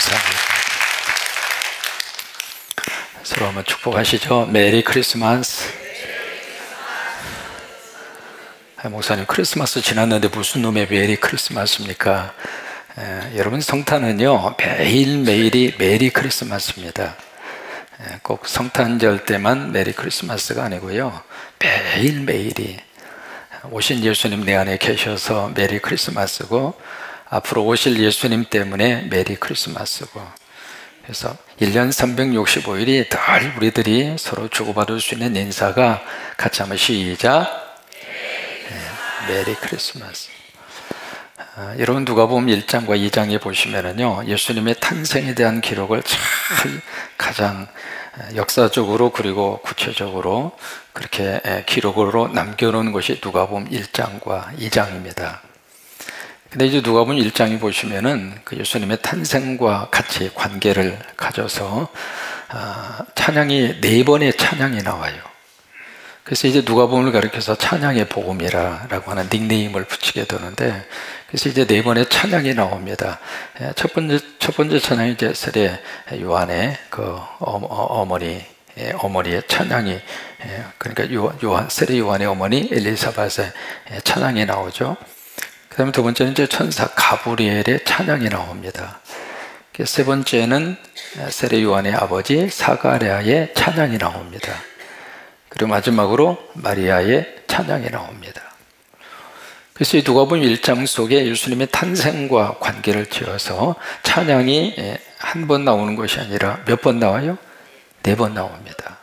감사합니다. 서로 한번 축복하시죠. 메리 크리스마스. 목사님, 크리스마스 지났는데 무슨 놈의 메리 크리스마스입니까? 여러분, 성탄은요 매일매일이 메리 크리스마스입니다. 꼭 성탄절 때만 메리 크리스마스가 아니고요, 매일매일이 오신 예수님 내 안에 계셔서 메리 크리스마스고, 앞으로 오실 예수님 때문에 메리 크리스마스고, 그래서 1년 365일이 늘 우리들이 서로 주고받을 수 있는 인사가 같이 한번 시작. 메리 크리스마스. 여러분, 누가복음 1장과 2장에 보시면은요, 예수님의 탄생에 대한 기록을 가장 역사적으로 그리고 구체적으로 그렇게 기록으로 남겨놓은 것이 누가복음 1장과 2장입니다. 근데 이제 누가복음 1장에 보시면은 그 예수님의 탄생과 같이 관계를 가져서 찬양이 4번의 찬양이 나와요. 그래서 이제 누가복음을 가리켜서 찬양의 복음이라고 하는 닉네임을 붙이게 되는데, 그래서 이제 4번의 찬양이 나옵니다. 첫 번째 찬양이 이제 세례 요한의 그 어머니의 찬양이, 그러니까 세례 요한의 어머니 엘리사벳의 찬양이 나오죠. 그 다음에 두 번째는 이제 천사 가브리엘의 찬양이 나옵니다. 세 번째는 세례 요한의 아버지 사가랴의 찬양이 나옵니다. 그리고 마지막으로 마리아의 찬양이 나옵니다. 그래서 이 누가복음 1장 속에 예수님의 탄생과 관계를 지어서 찬양이 한 번 나오는 것이 아니라 몇 번 나와요? 4번 나옵니다.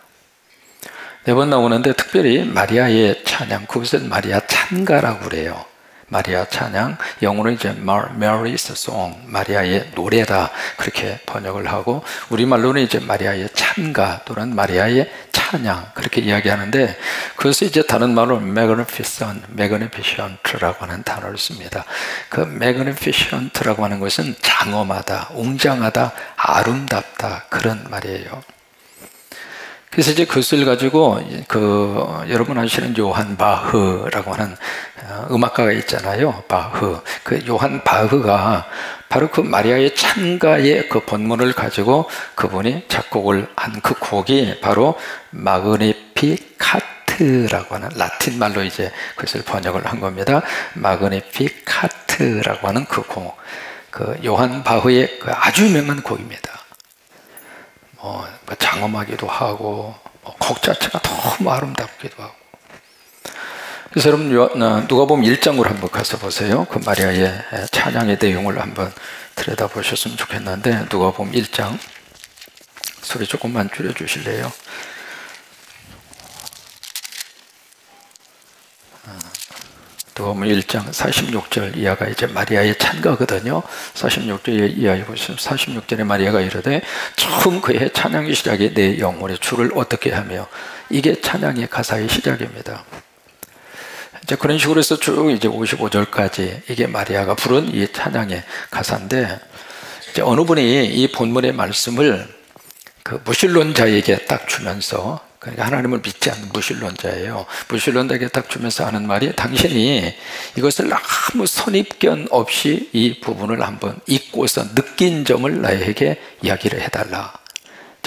4번 나오는데 특별히 마리아의 찬양, 그것을 마리아 찬가라고 그래요. 마리아 찬양, 영어로 이제 Mary's Song, 마리아의 노래다, 그렇게 번역을 하고, 우리말로는 이제 마리아의 찬가 또는 마리아의 찬양, 그렇게 이야기하는데, 그것을 이제 다른 말로 Magnificent라고 하는 단어를 씁니다. 그 Magnificent라고 하는 것은 장엄하다, 웅장하다, 아름답다, 그런 말이에요. 그래서 이제 그것을 가지고 여러분 아시는 요한 바흐라고 하는 음악가가 있잖아요. 바흐. 그 요한 바흐가 바로 그 마리아의 찬가의 그 본문을 가지고 그분이 작곡을 한 그 곡이 바로 마그니피카트라고 하는 라틴 말로 이제 그것을 번역을 한 겁니다. 마그니피카트라고 하는 그 곡. 그 요한 바흐의 그 아주 유명한 곡입니다. 장엄하기도 하고, 곡 자체가 너무 아름답기도 하고. 그래서 여러분, 누가복음 1장으로 한번 가서 보세요. 그 마리아의 찬양의 내용을 한번 들여다보셨으면 좋겠는데, 누가복음 1장, 소리 조금만 줄여주실래요? 누가복음 1장 46절 이하가 이제 마리아의 찬가거든요. 46절 이하에 보시면 46절에 마리아가 이르되 처음 그의 찬양의 시작이 내 영혼의 주를 어떻게 하며, 이게 찬양의 가사의 시작입니다. 이제 그런 식으로 해서 쭉 이제 55절까지 이게 마리아가 부른 이 찬양의 가사인데, 이제 어느 분이 이 본문의 말씀을 그 무신론자에게 딱 주면서, 그러니까 하나님을 믿지 않는 무신론자예요. 무신론자에게 딱 주면서 하는 말이, 당신이 이것을 아무 선입견 없이 이 부분을 한번 읽고서 느낀 점을 나에게 이야기를 해달라.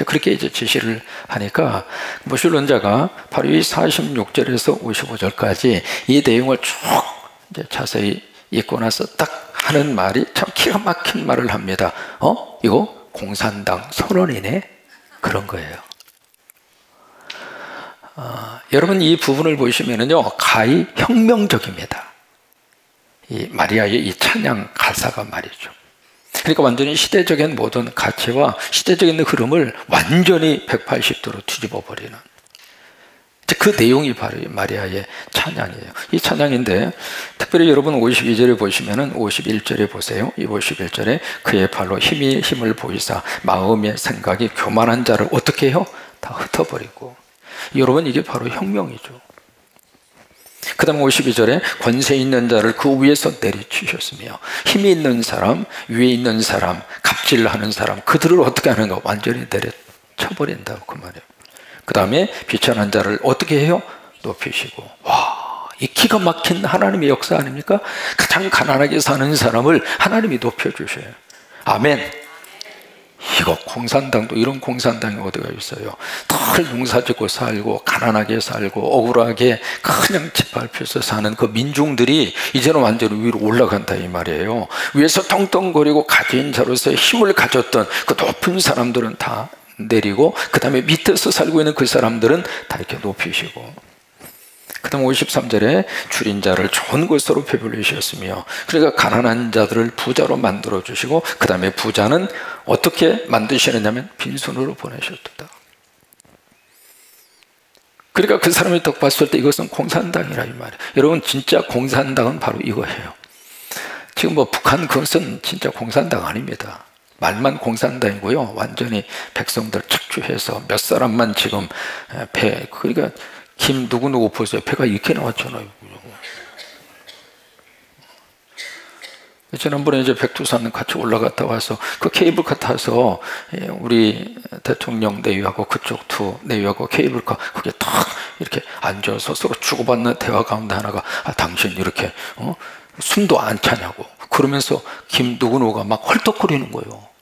그렇게 이제 지시를 하니까 무신론자가 바로 이 46절에서 55절까지 이 내용을 쭉 이제 자세히 읽고 나서 딱 하는 말이 참 기가 막힌 말을 합니다. 이거 공산당 선언이네? 그런 거예요. 여러분, 이 부분을 보시면은요, 가히 혁명적입니다. 이 마리아의 이 찬양 가사가 말이죠. 그러니까 완전히 시대적인 모든 가치와 시대적인 흐름을 완전히 180도로 뒤집어 버리는 그 내용이 바로 이 마리아의 찬양이에요. 이 찬양인데, 특별히 여러분 52절에 보시면은 51절에 보세요. 이 51절에 그의 발로 힘을 보이사 마음의 생각이 교만한 자를 어떻게 해요? 다 흩어버리고. 여러분, 이게 바로 혁명이죠. 그 다음 52절에 권세 있는 자를 그 위에서 내리치셨으며, 힘이 있는 사람, 위에 있는 사람, 갑질하는 사람, 그들을 어떻게 하는가? 완전히 내려쳐버린다고 그 말이에요. 그 다음에 비천한 자를 어떻게 해요? 높이시고. 와, 이 기가 막힌 하나님의 역사 아닙니까? 가장 가난하게 사는 사람을 하나님이 높여주셔요. 아멘. 기껏 공산당도 이런 공산당이 어디가 있어요. 늘 농사짓고 살고 가난하게 살고 억울하게 그냥 짓밟혀서 사는 그 민중들이 이제는 완전히 위로 올라간다 이 말이에요. 위에서 떵떵거리고 가진 자로서의 힘을 가졌던 그 높은 사람들은 다 내리고, 그 다음에 밑에서 살고 있는 그 사람들은 다 이렇게 높이시고, 그 다음 53절에 줄인 자를 좋은 것으로 배불리셨으며, 그러니까 가난한 자들을 부자로 만들어 주시고, 그 다음에 부자는 어떻게 만드시느냐면 빈손으로 보내셨다. 그러니까 그 사람이 딱 봤을 때 이것은 공산당이라 이 말이에요. 여러분, 진짜 공산당은 바로 이거예요. 지금 뭐 북한 그것은 진짜 공산당 아닙니다. 말만 공산당이고요, 완전히 백성들 착취해서 몇 사람만 지금 그러니까 김 누구누구 보세요. 배가 이렇게 나왔잖아요. 지난번에 이제 백두산 같이 올라갔다 와서 그 케이블카 타서 우리 대통령 내위하고 그쪽 투 내위하고 케이블카 거기에 탁 이렇게 앉아서 서로 주고받는 대화 가운데 하나가, 당신 이렇게 숨도 안 차냐고 그러면서 김 누구누구가 막 헐떡거리는 거예요.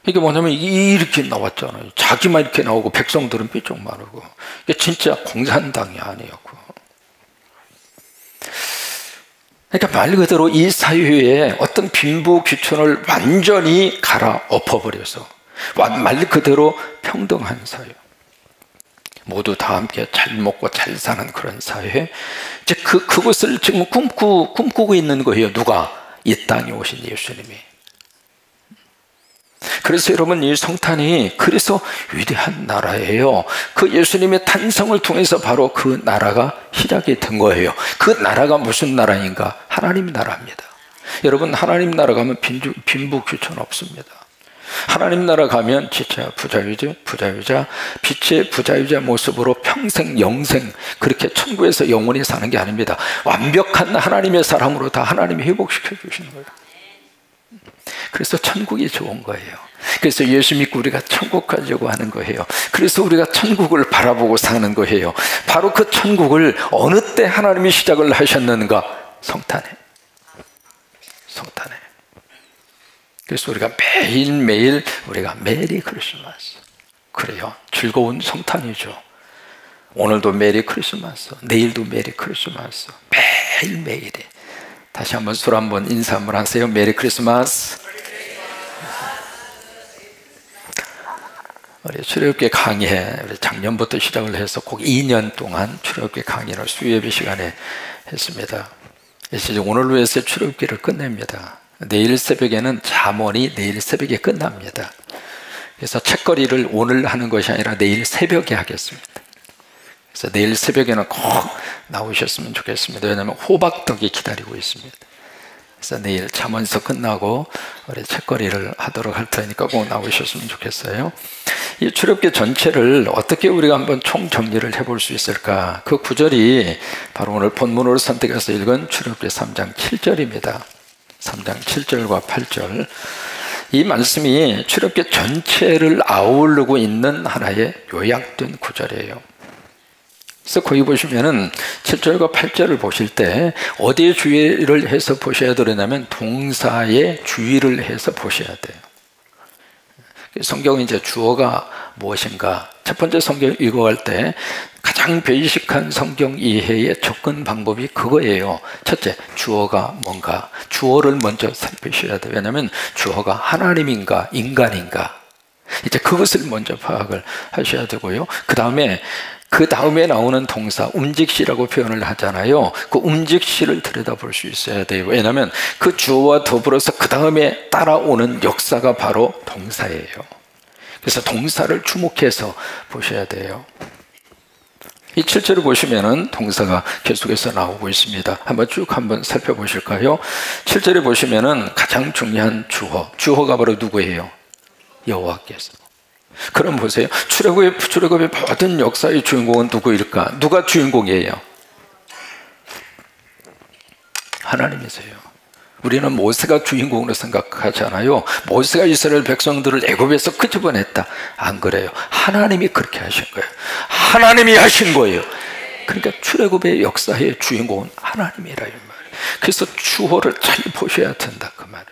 이게 뭐냐면 이렇게 나왔잖아요. 자기만 이렇게 나오고 백성들은 삐쩍 마르고. 이게 진짜 공산당이 아니었고. 그러니까 말 그대로 이 사회에 어떤 빈부귀천을 완전히 갈아엎어버려서 말 그대로 평등한 사회, 모두 다 함께 잘 먹고 잘 사는 그런 사회, 이제 그것을 지금 꿈꾸고 있는 거예요. 누가? 이 땅에 오신 예수님이. 그래서 여러분, 이 성탄이 그래서 위대한 나라예요. 그 예수님의 탄생을 통해서 바로 그 나라가 시작이 된 거예요. 그 나라가 무슨 나라인가? 하나님 나라입니다. 여러분, 하나님 나라 가면 빈부귀천 없습니다. 하나님 나라 가면 진짜 부자유자 빛의 부자유자 모습으로 평생 영생, 그렇게 천국에서 영원히 사는 게 아닙니다. 완벽한 하나님의 사랑으로 다 하나님이 회복시켜 주시는 거예요. 그래서 천국이 좋은 거예요. 그래서 예수 믿고 우리가 천국 가려고 하는 거예요. 그래서 우리가 천국을 바라보고 사는 거예요. 바로 그 천국을 어느 때 하나님이 시작을 하셨는가? 성탄에. 그래서 우리가 매일매일 우리가 메리 크리스마스, 그래요. 즐거운 성탄이죠. 오늘도 메리 크리스마스, 내일도 메리 크리스마스, 매일매일이. 다시 한번 술 한번 인사 한번 하세요. 메리 크리스마스. 우리 출애굽기 강의, 우리 작년부터 시작을 해서 꼭 2년 동안 출애굽기 강의를 수요예배 시간에 했습니다. 이제 오늘로 해서 출애굽기를 끝냅니다. 내일 새벽에는 잠언이 내일 새벽에 끝납니다. 그래서 책거리를 오늘 하는 것이 아니라 내일 새벽에 하겠습니다. 그래서 내일 새벽에는 꼭 나오셨으면 좋겠습니다. 왜냐하면 호박떡이 기다리고 있습니다. 그래서 내일 잠언서 끝나고 우리 책거리를 하도록 할 테니까 꼭 나오셨으면 좋겠어요. 이 출애굽기 전체를 어떻게 우리가 한번 총정리를 해볼 수 있을까? 그 구절이 바로 오늘 본문으로 선택해서 읽은 출애굽기 3장 7절입니다. 3장 7절과 8절. 이 말씀이 출애굽기 전체를 아우르고 있는 하나의 요약된 구절이에요. 그래서 거기 보시면은 7절과 8절을 보실 때 어디에 주의를 해서 보셔야 되냐면 동사에 주의를 해서 보셔야 돼요. 성경은 이제 주어가 무엇인가, 첫 번째 성경 읽어갈 때 가장 베이직한 성경 이해의 접근 방법이 그거예요. 첫째, 주어가 뭔가, 주어를 먼저 살피셔야 돼요. 왜냐하면 주어가 하나님인가 인간인가, 이제 그것을 먼저 파악을 하셔야 되고요. 그 다음에 나오는 동사 움직시라고 표현을 하잖아요. 그 움직시를 들여다볼 수 있어야 돼요. 왜냐하면 그 주어와 더불어서 그 다음에 따라오는 역사가 바로 동사예요. 그래서 동사를 주목해서 보셔야 돼요. 이 7절을 보시면은 동사가 계속해서 나오고 있습니다. 한번 쭉 한번 살펴보실까요? 7절에 보시면은 가장 중요한 주어가 바로 누구예요? 여호와께서. 그럼 보세요. 출애굽의 모든 역사의 주인공은 누구일까? 누가 주인공이에요? 하나님이세요. 우리는 모세가 주인공으로 생각하잖아요. 모세가 이스라엘 백성들을 애굽에서 끄집어냈다. 안 그래요. 하나님이 그렇게 하신 거예요. 하나님이 하신 거예요. 그러니까 출애굽의 역사의 주인공은 하나님이라 이 말이에요. 그래서 주어를 잘 보셔야 된다 그 말이에요.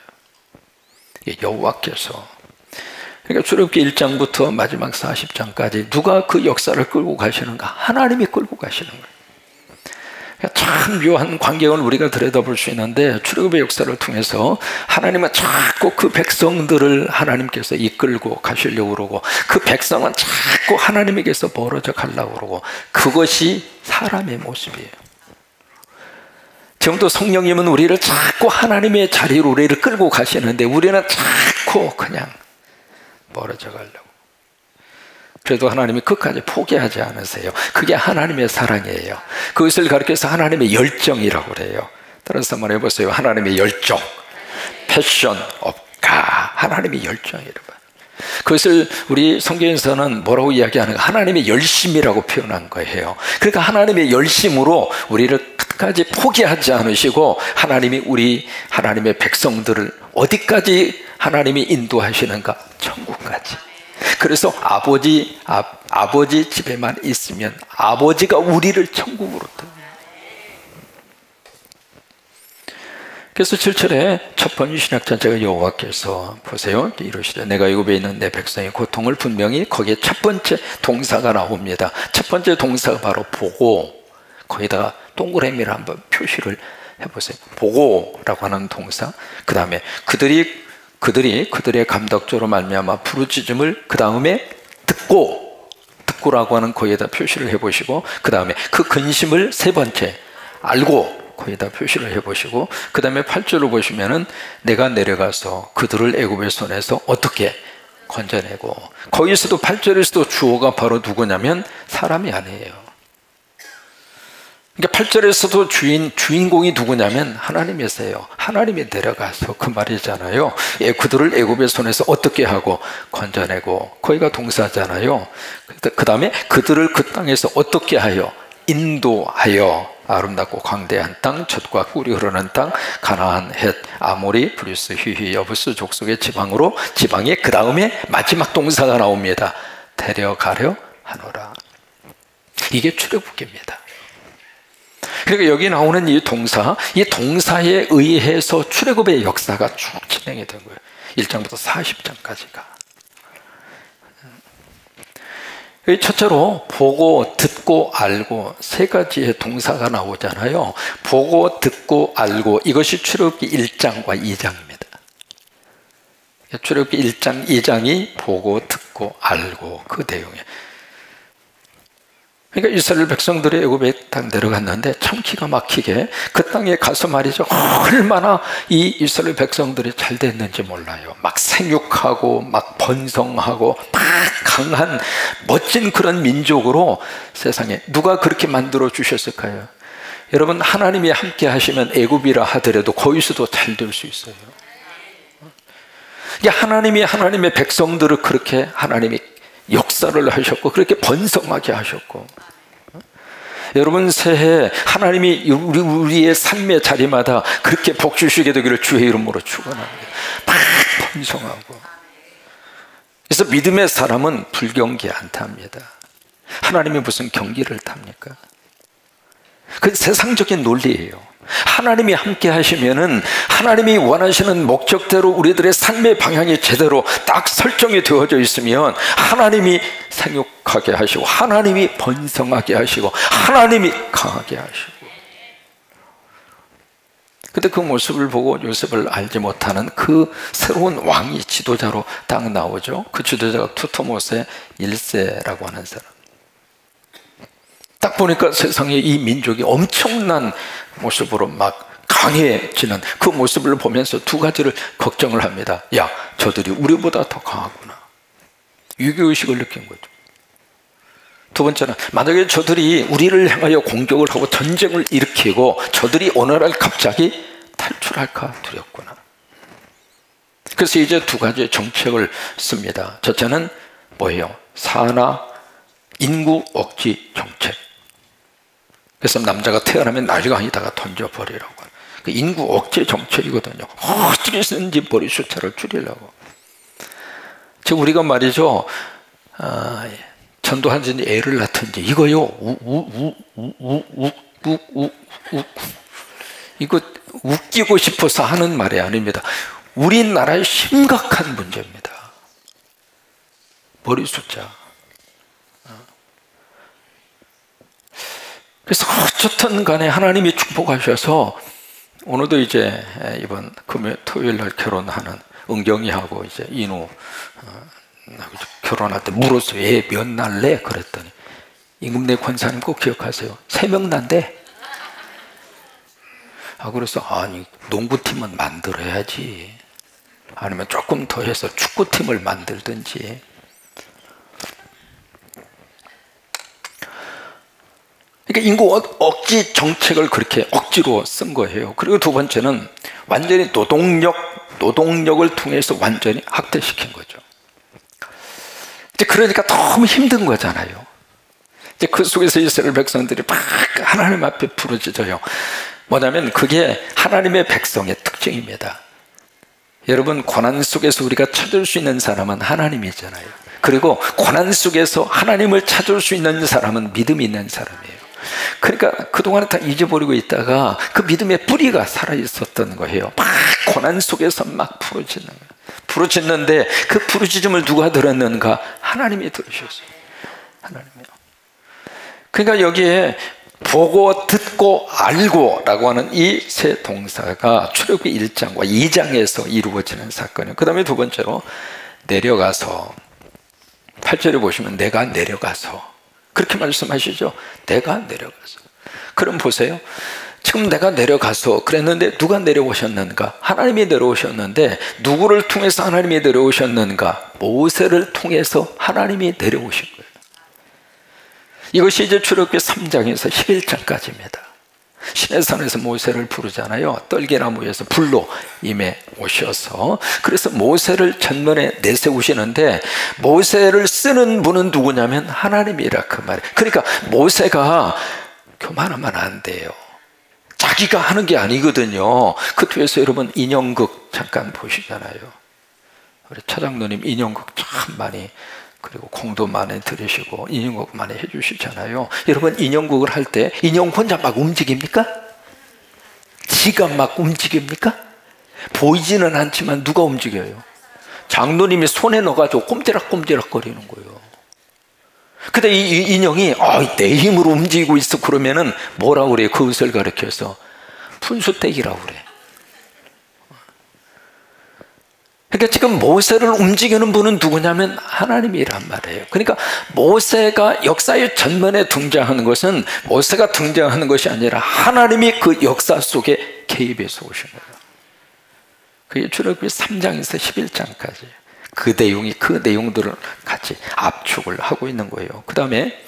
여호와께서. 그러니까 출애굽기 1장부터 마지막 40장까지 누가 그 역사를 끌고 가시는가? 하나님이 끌고 가시는 거예요. 참 묘한 광경을 우리가 들여다볼 수 있는데, 출애굽의 역사를 통해서 하나님은 자꾸 그 백성들을 하나님께서 이끌고 가시려고 그러고, 그 백성은 자꾸 하나님에게서 멀어져 가려고 그러고, 그것이 사람의 모습이에요. 지금도 성령님은 우리를 자꾸 하나님의 자리로 우리를 끌고 가시는데, 우리는 자꾸 그냥 멀어져 가려고. 그래도 하나님이 끝까지 포기하지 않으세요. 그게 하나님의 사랑이에요. 그것을 가리켜서 하나님의 열정이라고 그래요. 따라서 한번 해보세요. 하나님의 열정, 패션 업가, 하나님의 열정이라고. 그것을 우리 성경에서는 뭐라고 이야기하는가? 하나님의 열심이라고 표현한 거예요. 그러니까 하나님의 열심으로 우리를 끝까지 포기하지 않으시고, 하나님의 백성들을 어디까지 하나님이 인도하시는가? 천국까지. 그래서 아버지 집에만 있으면 아버지가 우리를 천국으로 떠나요. 그래서 7절에 첫 번째 신약자가 여호와께서 보세요, 이러시되 내가 애굽에 있는 내 백성의 고통을, 분명히 거기에 첫 번째 동사가 나옵니다. 첫 번째 동사가 바로 보고, 거기다가 동그라미를 한번 표시를 해보세요. 보고라고 하는 동사. 그 다음에 그들의 감독적으로 말미암아 부르짖음을, 그 다음에 듣고라고 하는 거기에다 표시를 해보시고, 그 다음에 그 근심을 세 번째 알고 거기다 표시를 해보시고, 그 다음에 8절을 보시면은 내가 내려가서 그들을 애굽의 손에서 어떻게 건져내고, 거기서도 8절에서도 주어가 바로 누구냐면 사람이 아니에요. 그러니까 8절에서도 주인공이 누구냐면 하나님이세요. 하나님이 내려가서, 그 말이잖아요. 그들을 애굽의 손에서 어떻게 하고 건져내고, 거기가 동사잖아요. 그 다음에 그들을 그 땅에서 어떻게 하여 인도하여 아름답고 광대한 땅, 젖과 꿀이 흐르는 땅, 가나안, 헷, 아모리, 브리스, 히위, 여부스 족속의 지방에 그 다음에 마지막 동사가 나옵니다. 데려가려 하노라. 이게 출애굽기입니다. 그러니까 여기 나오는 이 동사에 의해서 출애굽의 역사가 쭉 진행이 된 거예요. 1장부터 40장까지가. 첫째로 보고, 듣고, 알고, 세 가지의 동사가 나오잖아요. 보고, 듣고, 알고, 이것이 출애굽기 1장과 2장입니다. 출애굽기 1장, 2장이 보고, 듣고, 알고, 그 내용이에요. 그러니까 이스라엘 백성들이 애굽에 딱 내려갔는데, 참 기가 막히게 그 땅에 가서 말이죠, 얼마나 이 이스라엘 백성들이 잘 됐는지 몰라요. 막 생육하고 막 번성하고 막 강한 멋진 그런 민족으로, 세상에 누가 그렇게 만들어 주셨을까요? 여러분, 하나님이 함께 하시면 애굽이라 하더라도 거기서도 잘 될 수 있어요. 하나님이 하나님의 백성들을 그렇게 하나님이 역사를 하셨고, 그렇게 번성하게 하셨고, 여러분 새해 하나님이 우리의 삶의 자리마다 그렇게 복 주시게 되기를 주의 이름으로 축원합니다. 막 번성하고. 그래서 믿음의 사람은 불경기 안 탑니다. 하나님이 무슨 경기를 탑니까? 그 세상적인 논리예요. 하나님이 함께 하시면은 하나님이 원하시는 목적대로 우리들의 삶의 방향이 제대로 딱 설정이 되어져 있으면 하나님이 생육하게 하시고, 하나님이 번성하게 하시고, 하나님이 강하게 하시고. 근데 그 모습을 보고 요셉을 알지 못하는 그 새로운 왕이 지도자로 딱 나오죠. 그 지도자가 투토모세 1세라고 하는 사람. 딱 보니까 세상에 이 민족이 엄청난 모습으로 막 강해지는 그 모습을 보면서 두 가지를 걱정을 합니다. 야, 저들이 우리보다 더 강하구나. 위기의식을 느낀 거죠. 두 번째는, 만약에 저들이 우리를 향하여 공격을 하고 전쟁을 일으키고 저들이 어느 날 갑자기 탈출할까 두렵구나. 그래서 이제 두 가지의 정책을 씁니다. 첫째는 뭐예요? 산하 인구 억지 정책. 그래서 남자가 태어나면 나중에다가 던져버리라고. 그 인구 억제 정책이거든요. 어떻게 쓰는지 머리 숫자를 줄이려고. 지금 우리가 말이죠, 전도하든지 애를 낳든지 이거요, 이거 웃기고 싶어서 하는 말이 아닙니다. 우리나라의 심각한 문제입니다. 머리 숫자. 그래서 어쨌든 간에 하나님이 축복하셔서 오늘도 이제 이번 토요일 날 결혼하는 은경이하고 이제 인우 결혼할 때 물어서 애 몇 날래? 그랬더니 임금내 권사님 꼭 기억하세요. 3명 난대. 그래서 아니 농구팀은 만들어야지. 아니면 조금 더 해서 축구팀을 만들든지. 그러니까 인구 억지 정책을 그렇게 억지로 쓴 거예요. 그리고 두 번째는 완전히 노동력을 통해서 완전히 학대시킨 거죠. 이제 그러니까 너무 힘든 거잖아요. 이제 그 속에서 이스라엘 백성들이 막 하나님 앞에 부르짖어요. 뭐냐면 그게 하나님의 백성의 특징입니다. 여러분, 고난 속에서 우리가 찾을 수 있는 사람은 하나님이잖아요. 그리고 고난 속에서 하나님을 찾을 수 있는 사람은 믿음이 있는 사람이에요. 그러니까 그동안에 다 잊어버리고 있다가 그 믿음의 뿌리가 살아있었던 거예요. 막 고난 속에서 막 부르짖는 거예요. 부르짖는데 그 부르짖음을 누가 들었는가? 하나님이 들으셨어요. 하나님이요. 그러니까 여기에 보고 듣고 알고 라고 하는 이 세 동사가 출애굽기 1장과 2장에서 이루어지는 사건이에요. 그 다음에 두 번째로 내려가서 8절에 보시면 내가 내려가서 그렇게 말씀하시죠. 내가 내려가서. 그럼 보세요. 지금 내가 내려가서 그랬는데 누가 내려오셨는가? 하나님이 내려오셨는데 누구를 통해서 하나님이 내려오셨는가? 모세를 통해서 하나님이 내려오신 거예요. 이것이 이제 출애굽기 3장에서 11장까지입니다. 시내산에서 모세를 부르잖아요. 떨기나무에서 불로 임해 오셔서, 그래서 모세를 전면에 내세우시는데 모세를 쓰는 분은 누구냐면 하나님이라 그 말이에요. 그러니까 모세가 교만하면 안 돼요. 자기가 하는 게 아니거든요. 그 뒤에서 여러분 인형극 잠깐 보시잖아요. 우리 차장로님 인형극 참 많이, 그리고 공도 많이 들으시고 인형극 많이 해주시잖아요. 여러분 인형극을 할 때 인형 혼자 막 움직입니까? 지가 막 움직입니까? 보이지는 않지만 누가 움직여요? 장로님이 손에 넣어가지고 꼼지락꼼지락 거리는 거예요. 근데 이 인형이 내 힘으로 움직이고 있어 그러면은 뭐라고 그래요? 그것을 가르쳐서 분수떼기라고 그래. 그러니까 지금 모세를 움직이는 분은 누구냐면 하나님이란 말이에요. 그러니까 모세가 역사의 전면에 등장하는 것은 모세가 등장하는 것이 아니라 하나님이 그 역사 속에 개입해서 오신 거예요. 그게 출애굽기 3장에서 11장까지 그 내용이 그 내용들을 같이 압축을 하고 있는 거예요. 그 다음에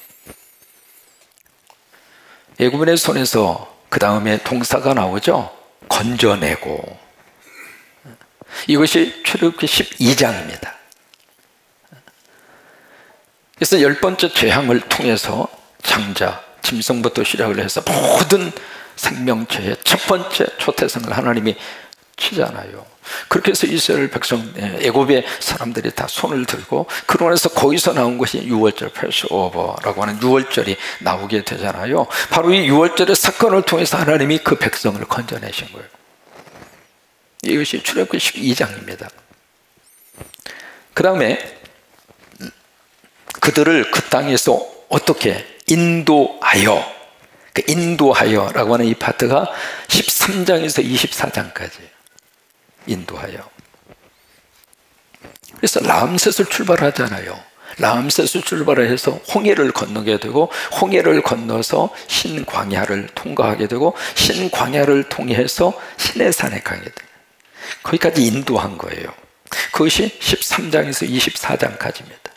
애굽인의 손에서 그 다음에 동사가 나오죠. 건져내고. 이것이 출애굽기 12장입니다. 그래서 10번째 재앙을 통해서 창자, 짐승부터 시작을 해서 모든 생명체의 첫 번째 초태생을 하나님이 치잖아요. 그렇게 해서 이스라엘 백성, 애굽의 사람들이 다 손을 들고, 그러고 나서 거기서 나온 것이 6월절 패스오버라고 하는 6월절이 나오게 되잖아요. 바로 이 6월절의 사건을 통해서 하나님이 그 백성을 건져내신 거예요. 이것이 출애굽기 12장입니다. 그 다음에 그들을 그 땅에서 어떻게 인도하여, 그 인도하여라고 하는 이 파트가 13장에서 24장까지 인도하여. 그래서 라암셋을 출발하잖아요. 라암셋을 출발해서 홍해를 건너게 되고, 홍해를 건너서 신광야를 통과하게 되고, 신광야를 통해서 시내산에 가게 돼요. 거기까지 인도한 거예요. 그것이 13장에서 24장까지입니다.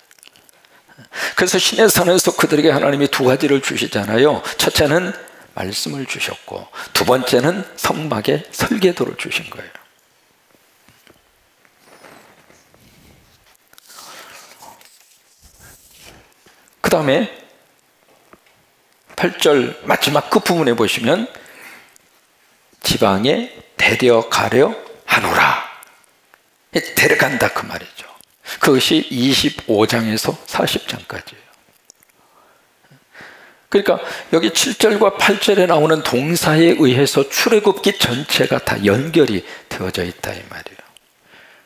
그래서 시내산에서 그들에게 하나님이 두 가지를 주시잖아요. 첫째는 말씀을 주셨고, 두 번째는 성막의 설계도를 주신 거예요. 그 다음에 8절 마지막 끝부분에 보시면 지방에 데려가려 하노라. 데려간다 그 말이죠. 그것이 25장에서 40장까지예요. 그러니까 여기 7절과 8절에 나오는 동사에 의해서 출애굽기 전체가 다 연결이 되어져 있다 이 말이에요.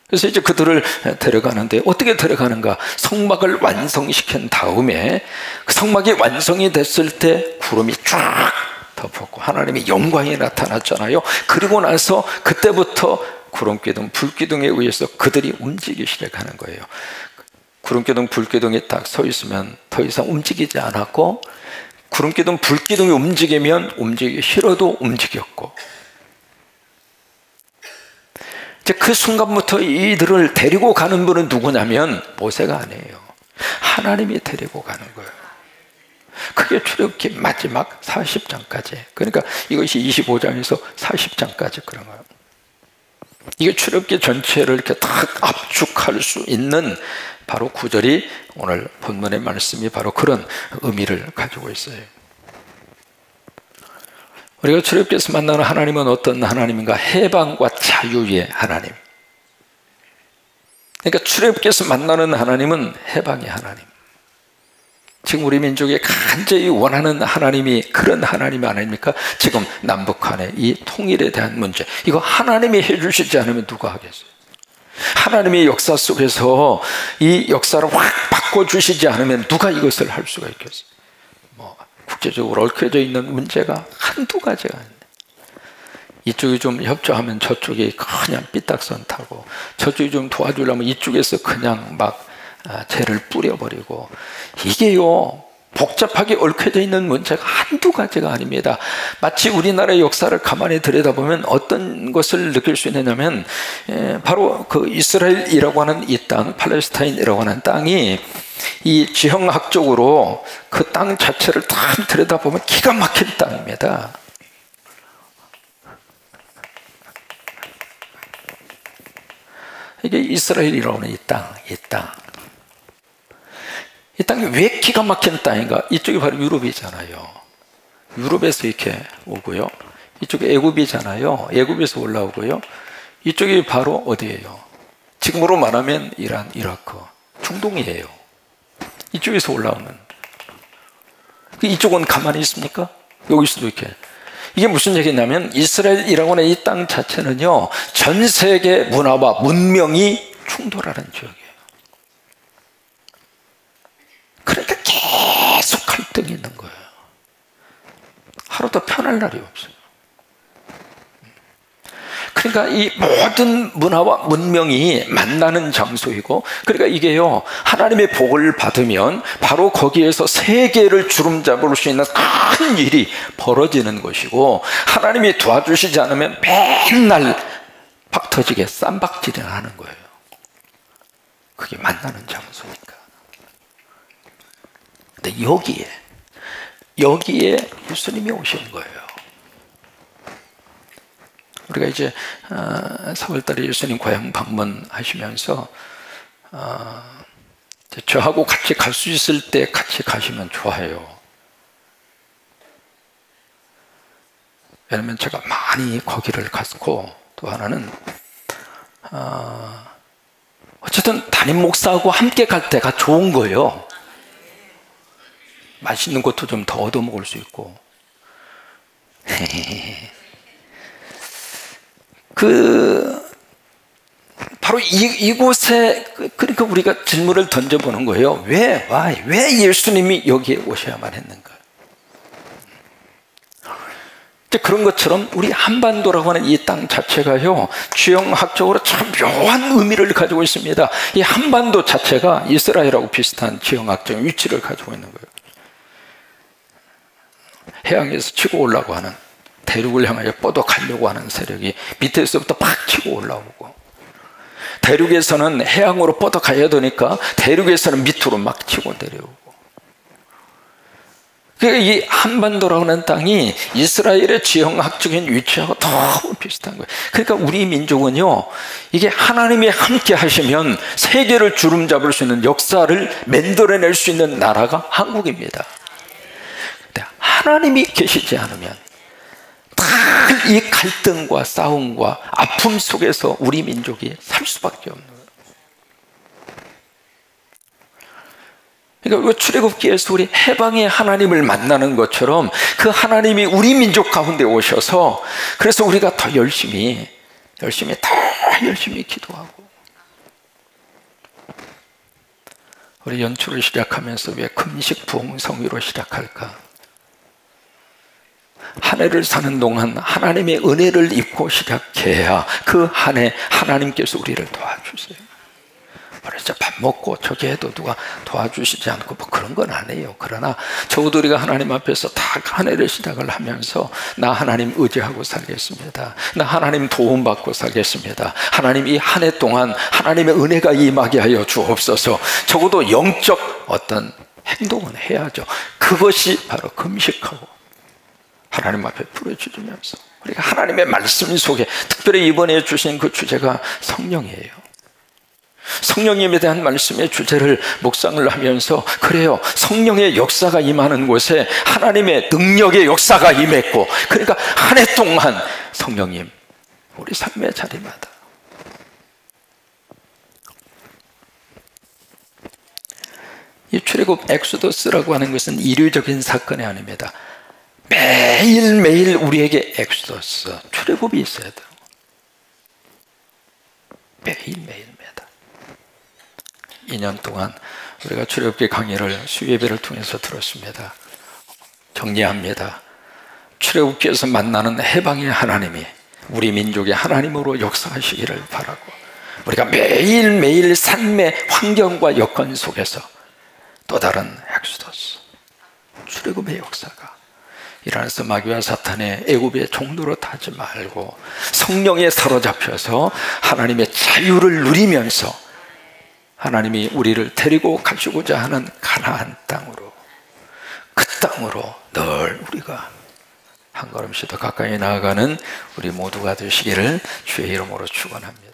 그래서 이제 그들을 데려가는데 어떻게 데려가는가? 성막을 완성시킨 다음에 그 성막이 완성이 됐을 때 구름이 쫙 덮었고 하나님의 영광이 나타났잖아요. 그리고 나서 그때부터 구름기둥, 불기둥에 의해서 그들이 움직이기 시작하는 거예요. 구름기둥, 불기둥이 딱 서 있으면 더 이상 움직이지 않았고, 구름기둥, 불기둥이 움직이면 움직이기 싫어도 움직였고, 이제 그 순간부터 이들을 데리고 가는 분은 누구냐면 모세가 아니에요. 하나님이 데리고 가는 거예요. 그게 출애굽기 마지막 40장까지. 그러니까 이것이 25장에서 40장까지 그런 거예요. 이게 출애굽기 전체를 이렇게 딱 압축할 수 있는 바로 구절이 오늘 본문의 말씀이 바로 그런 의미를 가지고 있어요. 우리가 출애굽기에서 만나는 하나님은 어떤 하나님인가? 해방과 자유의 하나님. 그러니까 출애굽기에서 만나는 하나님은 해방의 하나님. 지금 우리 민족이 간절히 원하는 하나님이 그런 하나님이 아닙니까? 지금 남북한의 이 통일에 대한 문제, 이거 하나님이 해주시지 않으면 누가 하겠어요? 하나님의 역사 속에서 이 역사를 확 바꿔주시지 않으면 누가 이것을 할 수가 있겠어요? 국제적으로 얽혀져 있는 문제가 한두 가지가 아닌데, 이쪽이 좀 협조하면 저쪽이 그냥 삐딱선 타고, 저쪽이 좀 도와주려면 이쪽에서 그냥 막 죄를 뿌려버리고, 이게요 복잡하게 얽혀져 있는 문제가 한두 가지가 아닙니다. 마치 우리나라의 역사를 가만히 들여다보면 어떤 것을 느낄 수 있느냐면, 바로 그 이스라엘이라고 하는 이 땅, 팔레스타인이라고 하는 땅이 이 지형학적으로 그 땅 자체를 다 들여다보면 기가 막힌 땅입니다. 이게 이스라엘이라고 하는 이 땅. 이 땅이 왜 기가 막힌 땅인가? 이쪽이 바로 유럽이잖아요. 유럽에서 이렇게 오고요. 이쪽이 애굽이잖아요. 애굽에서 올라오고요. 이쪽이 바로 어디예요? 지금으로 말하면 이란, 이라크, 중동이에요. 이쪽에서 올라오는. 이쪽은 가만히 있습니까? 여기서도 이렇게. 이게 무슨 얘기냐면 이스라엘이라고 하는 이 땅 자체는요, 전 세계 문화와 문명이 충돌하는 지역이에요. 그러니까 계속 갈등이 있는 거예요. 하루도 편할 날이 없어요. 그러니까 이 모든 문화와 문명이 만나는 장소이고, 그러니까 이게요 하나님의 복을 받으면 바로 거기에서 세계를 주름잡을 수 있는 큰 일이 벌어지는 것이고, 하나님이 도와주시지 않으면 맨날 박 터지게 쌈박질을 하는 거예요. 그게 만나는 장소니까. 근데 여기에 예수님이 오신 거예요. 우리가 이제 4월달에 예수님 고향 방문하시면서 저하고 같이 갈 수 있을 때 같이 가시면 좋아요. 왜냐하면 제가 많이 거기를 갔고, 또 하나는 어쨌든 담임 목사하고 함께 갈 때가 좋은 거예요. 맛있는 것도 좀 더 얻어먹을 수 있고. 바로 이곳에, 그러니까 우리가 질문을 던져보는 거예요. 왜 예수님이 여기에 오셔야만 했는가? 그런 것처럼 우리 한반도라고 하는 이 땅 자체가요, 지형학적으로 참 묘한 의미를 가지고 있습니다. 이 한반도 자체가 이스라엘하고 비슷한 지형학적 위치를 가지고 있는 거예요. 해양에서 치고 올라고 하는, 대륙을 향하여 뻗어가려고 하는 세력이 밑에서부터 팍 치고 올라오고, 대륙에서는 해양으로 뻗어가야 되니까 대륙에서는 밑으로 막 치고 내려오고. 그러니까 이 한반도라고 하는 땅이 이스라엘의 지형학적인 위치하고 너무 비슷한 거예요. 그러니까 우리 민족은요, 이게 하나님이 함께 하시면 세계를 주름잡을 수 있는 역사를 만들어낼 수 있는 나라가 한국입니다. 근데 하나님이 계시지 않으면 이 갈등과 싸움과 아픔 속에서 우리 민족이 살 수밖에 없는 거예요. 그러니까 출애굽기에서 우리 해방의 하나님을 만나는 것처럼 그 하나님이 우리 민족 가운데 오셔서, 그래서 우리가 더 열심히 기도하고, 우리 연초를 시작하면서 왜 금식 부흥성위로 시작할까? 한 해를 사는 동안 하나님의 은혜를 입고 시작해야 그 한 해 하나님께서 우리를 도와주세요. 그래서 밥 먹고 저기 해도 누가 도와주시지 않고 뭐 그런 건 아니에요. 그러나 적어도 우리가 하나님 앞에서 다 한 해를 시작을 하면서 나 하나님 의지하고 살겠습니다. 나 하나님 도움받고 살겠습니다. 하나님 이 한 해 동안 하나님의 은혜가 임하게 하여 주옵소서. 적어도 영적 어떤 행동은 해야죠. 그것이 바로 금식하고 하나님 앞에 부르짖으면서 우리가 하나님의 말씀 속에, 특별히 이번에 주신 그 주제가 성령이에요. 성령님에 대한 말씀의 주제를 묵상을 하면서, 그래요, 성령의 역사가 임하는 곳에 하나님의 능력의 역사가 임했고, 그러니까 한 해 동안 성령님 우리 삶의 자리마다 이 출애굽 엑소더스라고 하는 것은 이류적인 사건이 아닙니다. 매일매일 우리에게 엑소더스, 출애굽이 있어야 돼요. 매일매일입니다. 2년 동안 우리가 출애굽기 강의를 수예배를 통해서 들었습니다. 정리합니다. 출애굽기에서 만나는 해방의 하나님이 우리 민족의 하나님으로 역사하시기를 바라고, 우리가 매일매일 삶의 환경과 여건 속에서 또 다른 엑소더스, 출애굽의 역사가 일어나서 마귀와 사탄의 애굽의 종로로 타지 말고 성령에 사로잡혀서 하나님의 자유를 누리면서 하나님이 우리를 데리고 가시고자 하는 가나안 땅으로, 그 땅으로 늘 우리가 한 걸음씩 더 가까이 나아가는 우리 모두가 되시기를 주의 이름으로 축원합니다.